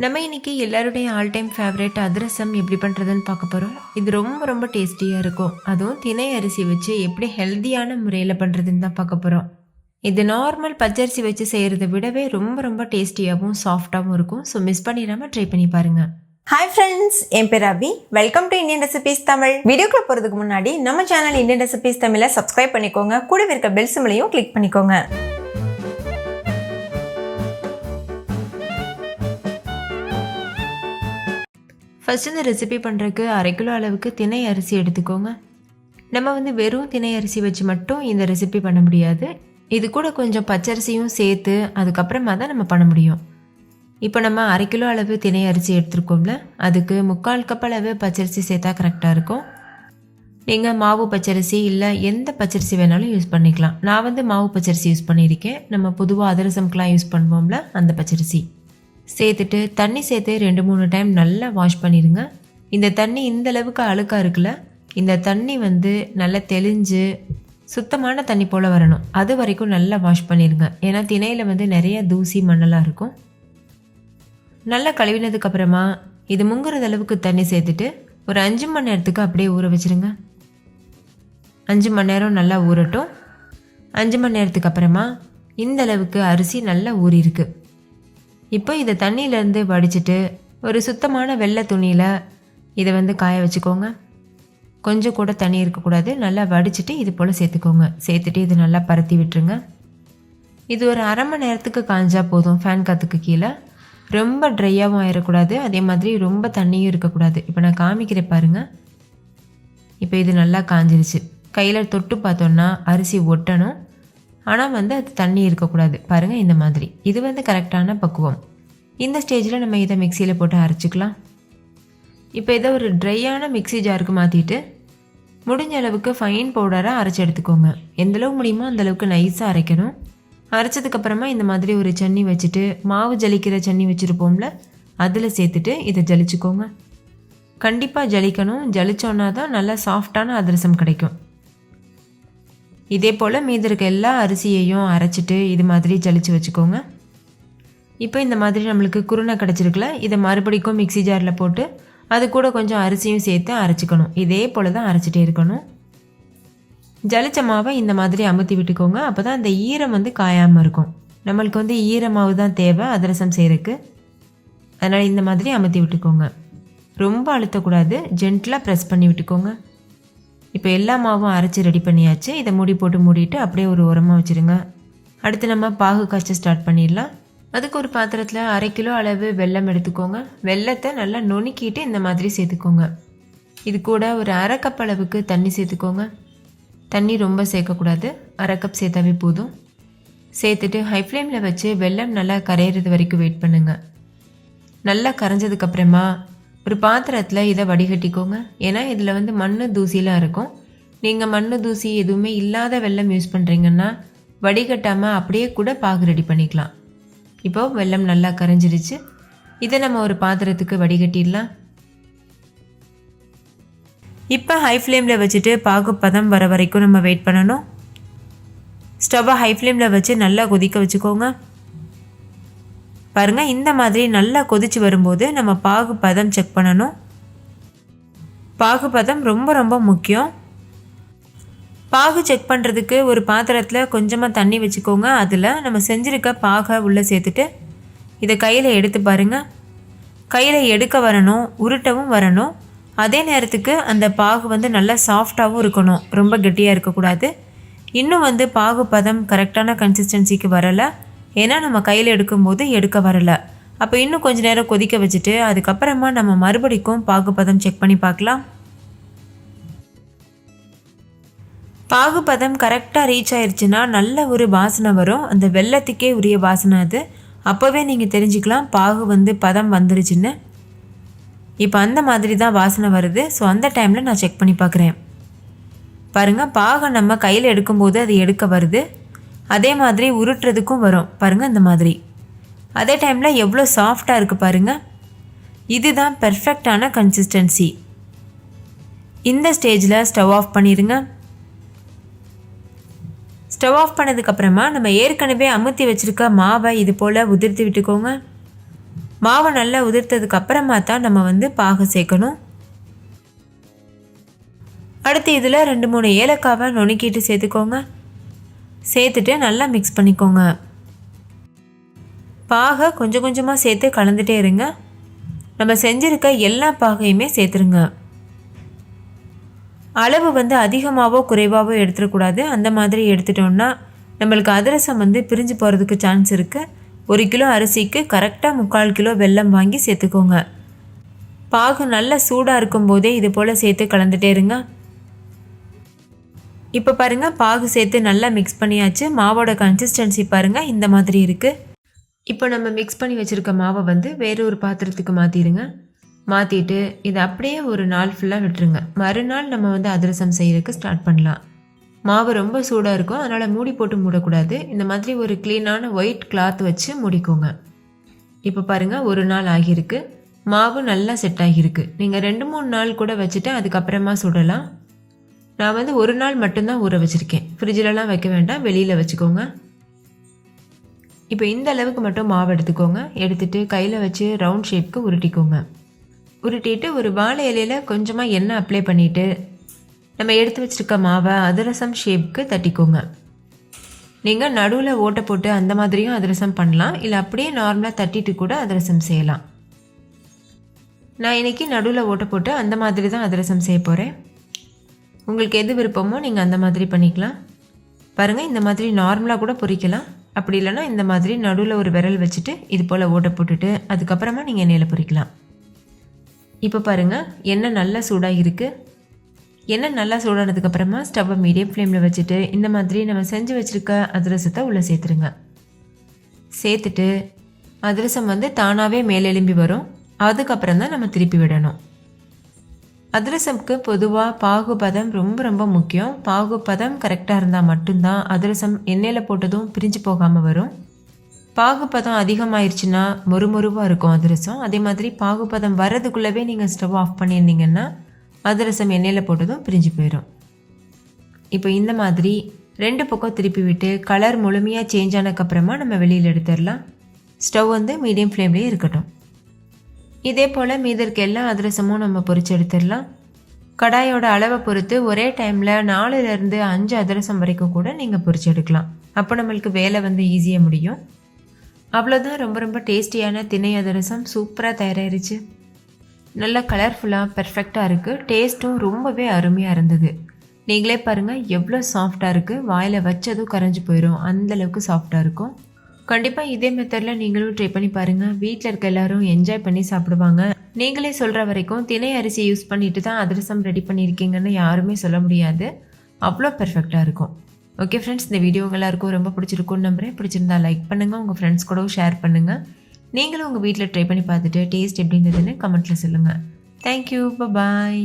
நம்ம இன்னைக்கு எல்லாருடைய ஆல் டைம் ஃபேவரட் அதிரசம் எப்படி பண்ணுறதுன்னு பார்க்க போகிறோம். இது ரொம்ப ரொம்ப டேஸ்டியாக இருக்கும். அதுவும் தினை அரிசி வச்சு எப்படி ஹெல்த்தியான முறையில் பண்ணுறதுன்னு தான் பார்க்க போகிறோம். இது நார்மல் பச்சரிசி வச்சு செய்கிறத விடவே ரொம்ப ரொம்ப டேஸ்டியாகவும் சாஃப்டாகவும் இருக்கும். ஸோ மிஸ் பண்ணிடாமல் ட்ரை பண்ணி பாருங்கள். ஹாய் ஃப்ரெண்ட்ஸ், என் பேர் Abi. Welcome to Indian recipes Tamil. வீடியோக்குள்ள போகிறதுக்கு முன்னாடி நம்ம சேனல் இந்தியன் ரெசிபீஸ் தமிழை சப்ஸ்கிரைப் பண்ணிக்கோங்க. கூடவே இருக்க பெல் சிம்பலையும் கிளிக் பண்ணிக்கோங்க. ஃபஸ்ட்டு இந்த ரெசிபி பண்ணுறதுக்கு 1/2 கிலோ அளவுக்கு தினை அரிசி எடுத்துக்கோங்க. நம்ம வெறும் தினை அரிசி வச்சு மட்டும் இந்த ரெசிபி பண்ண முடியாது. இது கூட கொஞ்சம் பச்சரிசியும் சேர்த்து அதுக்கப்புறமா தான் நம்ம பண்ண முடியும். இப்போ நம்ம 1/2 கிலோ அளவு தினை அரிசி எடுத்துருக்கோம்ல, அதுக்கு 3/4 கப் அளவு பச்சரிசி சேர்த்தா கரெக்டாக இருக்கும். நீங்கள் மாவு பச்சரிசி இல்லை எந்த பச்சரிசி வேணாலும் யூஸ் பண்ணிக்கலாம். நான் மாவு பச்சரிசி யூஸ் பண்ணியிருக்கேன். நம்ம பொதுவாக அதிரசம்க்கெலாம் யூஸ் பண்ணுவோம்ல, அந்த பச்சரிசி சேர்த்துட்டு தண்ணி சேர்த்து 2-3 டைம் நல்லா வாஷ் பண்ணிடுங்க. இந்த தண்ணி இந்த அளவுக்கு அழுக்காக இருக்குல்ல, இந்த தண்ணி நல்லா தெளிஞ்சு சுத்தமான தண்ணி போல் வரணும். அது வரைக்கும் நல்லா வாஷ் பண்ணிடுங்க. ஏன்னா திணையில் நிறைய தூசி மண்ணெல்லாம் இருக்கும். நல்லா கழுவினதுக்கப்புறமா இது முங்குறது அளவுக்கு தண்ணி சேர்த்துட்டு ஒரு 5 மணி நேரத்துக்கு அப்படியே ஊற வச்சுருங்க. 5 மணி நேரம் நல்லா ஊறட்டும். 5 மணி நேரத்துக்கு அப்புறமா இந்த அளவுக்கு அரிசி நல்லா ஊறியிருக்கு. இப்போ இதை தண்ணியிலேருந்து வடிச்சிட்டு ஒரு சுத்தமான வெள்ளை துணியில் இதை காய வச்சுக்கோங்க. கொஞ்சம் கூட தண்ணி இருக்கக்கூடாது. நல்லா வடிச்சிட்டு இது போல் சேர்த்துக்கோங்க. சேர்த்துட்டு இது நல்லா பரத்தி விட்டுருங்க. இது ஒரு 1/2 மணி நேரத்துக்கு காய்ஞ்சா போதும். ஃபேன் காற்றுக்கு கீழே ரொம்ப ட்ரையாகவும் ஆயிடக்கூடாது, அதே மாதிரி ரொம்ப தண்ணியும் இருக்கக்கூடாது. இப்போ நான் காமிக்கிறேன் பாருங்கள். இப்போ இது நல்லா காஞ்சிருச்சு. கையில் தொட்டு பார்த்தோன்னா அரிசி ஒட்டணும், ஆனால் அது தண்ணி இருக்கக்கூடாது. பாருங்கள், இந்த மாதிரி இது கரெக்டான பக்குவம். இந்த ஸ்டேஜில் நம்ம இதை மிக்சியில் போட்டு அரைச்சிக்கலாம். இப்போ இதை ஒரு ட்ரையான மிக்சி ஜாருக்கு மாற்றிட்டு முடிஞ்ச அளவுக்கு ஃபைன் பவுடராக அரைச்சி எடுத்துக்கோங்க. எந்தளவு முடியுமோ அந்தளவுக்கு நைஸாக அரைக்கணும். அரைச்சதுக்கப்புறமா இந்த மாதிரி ஒரு சன்னி வச்சுட்டு மாவு ஜலிக்கிற சன்னி வச்சுருப்போம்ல, அதில் சேர்த்துட்டு இதை ஜலிச்சுக்கோங்க. கண்டிப்பாக ஜலிக்கணும். ஜலிச்சோன்னா தான் நல்லா சாஃப்டான அதிரசம் கிடைக்கும். இதே போல் மீதி இருக்க எல்லா அரிசியையும் அரைச்சிட்டு இது மாதிரி ஜலிச்சு வச்சுக்கோங்க. இப்போ இந்த மாதிரி நம்மளுக்கு குருணை கிடச்சிருக்குல, இதை மறுபடிக்கும் மிக்சி ஜாரில் போட்டு அது கூட கொஞ்சம் அரிசியும் சேர்த்து அரைச்சிக்கணும். இதே போல் தான் அரைச்சிட்டே இருக்கணும். ஜலிச்ச மாவை இந்த மாதிரி அமுத்தி விட்டுக்கோங்க. அப்போ தான் அந்த ஈரம் காயாமல் இருக்கும். நம்மளுக்கு ஈரமாவு தான் தேவை அதிரசம் செய்கிறதுக்கு. அதனால் இந்த மாதிரி அமுத்தி விட்டுக்கோங்க. ரொம்ப அழுத்தக்கூடாது, ஜென்டிலாக ப்ரெஸ் பண்ணி விட்டுக்கோங்க. இப்போ எல்லா மாவும் அரைச்சி ரெடி பண்ணியாச்சு. இதை மூடி போட்டு மூடிட்டு அப்படியே ஒரு உரமாக வச்சுருங்க. அடுத்து நம்ம பாகு காய்ச்ச ஸ்டார்ட் பண்ணிடலாம். அதுக்கு ஒரு பாத்திரத்தில் 1/2 கிலோ அளவு வெல்லம் எடுத்துக்கோங்க. வெல்லத்தை நல்லா நுணுக்கிட்டு இந்த மாதிரி சேர்த்துக்கோங்க. இது கூட ஒரு 1/2 கப் அளவுக்கு தண்ணி சேர்த்துக்கோங்க. தண்ணி ரொம்ப சேர்க்கக்கூடாது, 1/2 கப் சேர்த்தாவே போதும். சேர்த்துட்டு ஹை ஃப்ளேமில் வச்சு வெல்லம் நல்லா கரையிறது வரைக்கும் வெயிட் பண்ணுங்கள். நல்லா கரைஞ்சதுக்கப்புறமா ஒரு பாத்திரத்தில் இதை வடிகட்டிக்கோங்க. ஏன்னா இதில் மண் தூசிலாம் இருக்கும். நீங்கள் மண் தூசி எதுவுமே இல்லாத வெல்லம் யூஸ் பண்ணுறீங்கன்னா வடிகட்டாமல் அப்படியே கூட பாகு ரெடி பண்ணிக்கலாம். இப்போது வெல்லம் நல்லா கரைஞ்சிருச்சு. இதை நம்ம ஒரு பாத்திரத்துக்கு வடிகட்டிடலாம். இப்போ ஹை ஃப்ளேமில் வச்சுட்டு பாகு பதம் வர வரைக்கும் நம்ம வெயிட் பண்ணணும். ஸ்டவ்வை ஹை ஃப்ளேமில் வச்சு நல்லா கொதிக்க வச்சுக்கோங்க. பாருங்கள், இந்த மாதிரி நல்லா கொதிச்சு வரும்போது நம்ம பாகு பதம் செக் பண்ணணும். பாகு பதம் ரொம்ப ரொம்ப முக்கியம். பாகு செக் பண்ணுறதுக்கு ஒரு பாத்திரத்தில் கொஞ்சமாக தண்ணி வச்சுக்கோங்க. அதில் நம்ம செஞ்சுருக்க பாகை உள்ளே சேர்த்துட்டு இதை கையில் எடுத்து பாருங்கள். கையில் எடுக்க வரணும், உருட்டவும் வரணும். அதே நேரத்துக்கு அந்த பாகு நல்லா சாஃப்டாகவும் இருக்கணும், ரொம்ப கெட்டியாக இருக்கக்கூடாது. இன்னும் பாகு பதம் கரெக்டான கன்சிஸ்டன்சிக்கு வரலை, ஏன்னா நம்ம கையில் எடுக்கும்போது எடுக்க வரலை. அப்போ இன்னும் கொஞ்சம் நேரம் கொதிக்க வச்சுட்டு அதுக்கப்புறமா நம்ம மறுபடிக்கும் பாகுபதம் செக் பண்ணி பார்க்கலாம். பாகுபதம் கரெக்டாக ரீச் ஆயிடுச்சுன்னா நல்ல ஒரு வாசனை வரும். அந்த வெல்லத்துக்கே உரிய வாசனை அது. அப்போவே நீங்கள் தெரிஞ்சுக்கலாம் பாகு பதம் வந்துருச்சுன்னு. இப்போ அந்த மாதிரி தான் வாசனை வருது. ஸோ அந்த டைமில் நான் செக் பண்ணி பார்க்குறேன். பாருங்கள், பாகை நம்ம கையில் எடுக்கும்போது அது எடுக்க வருது. அதே மாதிரி உருட்டுறதுக்கும் வரும் பாருங்கள், இந்த மாதிரி. அதே டைமில் எவ்வளோ சாஃப்டாக இருக்குது பாருங்கள். இதுதான் பெர்ஃபெக்டான கன்சிஸ்டன்சி. இந்த ஸ்டேஜில் ஸ்டவ் ஆஃப் பண்ணிடுங்க. ஸ்டவ் ஆஃப் பண்ணதுக்கப்புறமா நம்ம ஏற்கனவே அமுத்தி வச்சுருக்க மாவை இது போல் உதிர்த்து விட்டுக்கோங்க. மாவை நல்லா உதிர்த்ததுக்கு அப்புறமா தான் நம்ம வந்து பாகு சேர்க்கணும். அடுத்து இதில் 2-3 ஏலக்காவை நுணுக்கிட்டு சேர்த்துக்கோங்க. சேர்த்துட்டு நல்லா மிக்ஸ் பண்ணிக்கோங்க. பாகை கொஞ்சம் கொஞ்சமாக சேர்த்து கலந்துட்டே இருங்க. நம்ம செஞ்சுருக்க எல்லா பாகையுமே சேர்த்துருங்க. அளவு வந்து அதிகமாகவோ குறைவாகவோ எடுத்துடக்கூடாது. அந்த மாதிரி எடுத்துட்டோம்னா நம்மளுக்கு அதிரசம் வந்து பிரிஞ்சு போகிறதுக்கு சான்ஸ் இருக்குது. 1 கிலோ அரிசிக்கு கரெக்டாக 3/4 கிலோ வெல்லம் வாங்கி சேர்த்துக்கோங்க. பாகு நல்லா சூடாக இருக்கும்போதே இது போல் சேர்த்து கலந்துட்டே இருங்க. இப்போ பாருங்கள், பாகு சேர்த்து நல்லா மிக்ஸ் பண்ணியாச்சு. மாவோட கன்சிஸ்டன்சி பாருங்கள், இந்த மாதிரி இருக்குது. இப்போ நம்ம மிக்ஸ் பண்ணி வச்சுருக்க மாவை வந்து வேறு ஒரு பாத்திரத்துக்கு மாற்றிடுங்க. மாற்றிட்டு இதை அப்படியே ஒரு நாள் ஃபுல்லாக விட்டுருங்க. மறுநாள் நம்ம வந்து அதிரசம் செய்கிறதுக்கு ஸ்டார்ட் பண்ணலாம். மாவு ரொம்ப சூடாக இருக்கும், அதனால் மூடி போட்டு மூடக்கூடாது. இந்த மாதிரி ஒரு க்ளீனான ஒயிட் கிளாத் வச்சு மூடிக்கோங்க. இப்போ பாருங்கள், ஒரு நாள் ஆகியிருக்கு. மாவு நல்லா செட் ஆகியிருக்கு. நீங்கள் 2-3 நாள் கூட வச்சுட்டு அதுக்கப்புறமா சுடலாம். நான் வந்து ஒரு நாள் மட்டும்தான் ஊற வச்சுருக்கேன். ஃப்ரிட்ஜிலலாம் வைக்க வேண்டாம், வெளியில் வச்சுக்கோங்க. இப்போ இந்த அளவுக்கு மட்டும் மாவு எடுத்துக்கோங்க. எடுத்துகிட்டு கையில் வச்சு ரவுண்ட் ஷேப்க்கு உருட்டிக்கோங்க. உருட்டிட்டு ஒரு வாழை இலையில் கொஞ்சமாக எண்ணெய் அப்ளை பண்ணிவிட்டு நம்ம எடுத்து வச்சுருக்க மாவை அதிரசம் ஷேப்க்கு தட்டிக்கோங்க. நீங்கள் நடுவில் ஓட்டை போட்டு அந்த மாதிரியும் அதிரசம் பண்ணலாம், இல்லை அப்படியே நார்மலாக தட்டிட்டு கூட அதிரசம் செய்யலாம். நான் இன்றைக்கி நடுவில் ஓட்டை போட்டு அந்த மாதிரி தான் அதிரசம் செய்ய போகிறேன். உங்களுக்கு எது விருப்பமோ நீங்கள் அந்த மாதிரி பண்ணிக்கலாம். பாருங்கள், இந்த மாதிரி நார்மலாக கூட பொரிக்கலாம். அப்படி இல்லைன்னா இந்த மாதிரி நடுவில் ஒரு விரல் வச்சுட்டு இது போல் ஓட்டை போட்டுட்டு அதுக்கப்புறமா நீங்கள் எண்ணெயில் பொரிக்கலாம். இப்போ பாருங்கள், எண்ணெய் நல்லா சூடாக இருக்குது. எண்ணெய் நல்லா சூடானதுக்கப்புறமா ஸ்டவ்வை மீடியம் ஃப்ளேமில் வச்சுட்டு இந்த மாதிரி நம்ம செஞ்சு வச்சுருக்க அதிரசத்தை உள்ளே சேர்த்துருங்க. சேர்த்துட்டு அதிரசம் வந்து தானாகவே மேலெலும்பி வரும். அதுக்கப்புறம் தான் நம்ம திருப்பி விடணும். அதிரசம்க்கு பொதுவாக பாகுபதம் ரொம்ப ரொம்ப முக்கியம். பாகுபதம் கரெக்டாக இருந்தால் மட்டும்தான் அதிரசம் எண்ணெயில் போட்டதும் பிரிஞ்சு போகாமல் வரும். பாகுபதம் அதிகமாகிடுச்சுன்னா மொறுமொறுவாக இருக்கும் அதிரசம். அதே மாதிரி பாகுபதம் வர்றதுக்குள்ளவே நீங்கள் ஸ்டவ் ஆஃப் பண்ணியிருந்தீங்கன்னா அதிரசம் எண்ணெயில் போட்டதும் பிரிஞ்சு போயிடும். இப்போ இந்த மாதிரி 2 பக்கம் திருப்பி விட்டு கலர் முழுமையாக சேஞ்ச் ஆனதுக்கப்புறமா நம்ம வெளியில் எடுத்துடலாம். ஸ்டவ் வந்து மீடியம் ஃப்ளேம்லேயே இருக்கட்டும். இதே போல் மீதி இருக்க எல்லா அதிரசமும் நம்ம பொரிச்சு எடுத்துடலாம். கடாயோட அளவை பொறுத்து ஒரே டைமில் 4லேருந்து 5 அதிரசம் வரைக்கும் கூட நீங்கள் பொரிச்சு எடுக்கலாம். அப்போ நம்மளுக்கு வேலை வந்து ஈஸியாக முடியும். அவ்வளோதான், ரொம்ப ரொம்ப டேஸ்டியான திணை அதிரசம் சூப்பராக தயாராகிருச்சு. நல்லா கலர்ஃபுல்லாக பெர்ஃபெக்டாக இருக்குது. டேஸ்ட்டும் ரொம்பவே அருமையாக இருந்தது. நீங்களே பாருங்கள் எவ்வளோ சாஃப்டாக இருக்குது. வாயில் வச்சதும் கரைஞ்சி போயிடும், அந்தளவுக்கு சாஃப்டாக இருக்கும். கண்டிப்பாக இதே மெத்தடில் நீங்களும் ட்ரை பண்ணி பாருங்கள். வீட்டில் இருக்க எல்லோரும் என்ஜாய் பண்ணி சாப்பிடுவாங்க. நீங்களே சொல்கிற வரைக்கும் திணை அரிசி யூஸ் பண்ணிட்டு தான் அதிரசம் ரெடி பண்ணியிருக்கீங்கன்னு யாருமே சொல்ல முடியாது. அவ்வளோ பெர்ஃபெக்டாக இருக்கும். ஓகே ஃப்ரெண்ட்ஸ், இந்த வீடியோ எல்லாருக்கும் ரொம்ப பிடிச்சிருக்குன்னு நம்புகிறேன். பிடிச்சிருந்தா லைக் பண்ணுங்கள், உங்கள் ஃப்ரெண்ட்ஸ் கூடவும் ஷேர் பண்ணுங்கள். நீங்களும் உங்கள் வீட்டில் ட்ரை பண்ணி பார்த்துட்டு டேஸ்ட் எப்படி இருந்ததுன்னு கமெண்ட்டில் சொல்லுங்கள். தேங்க்யூ, பாய்.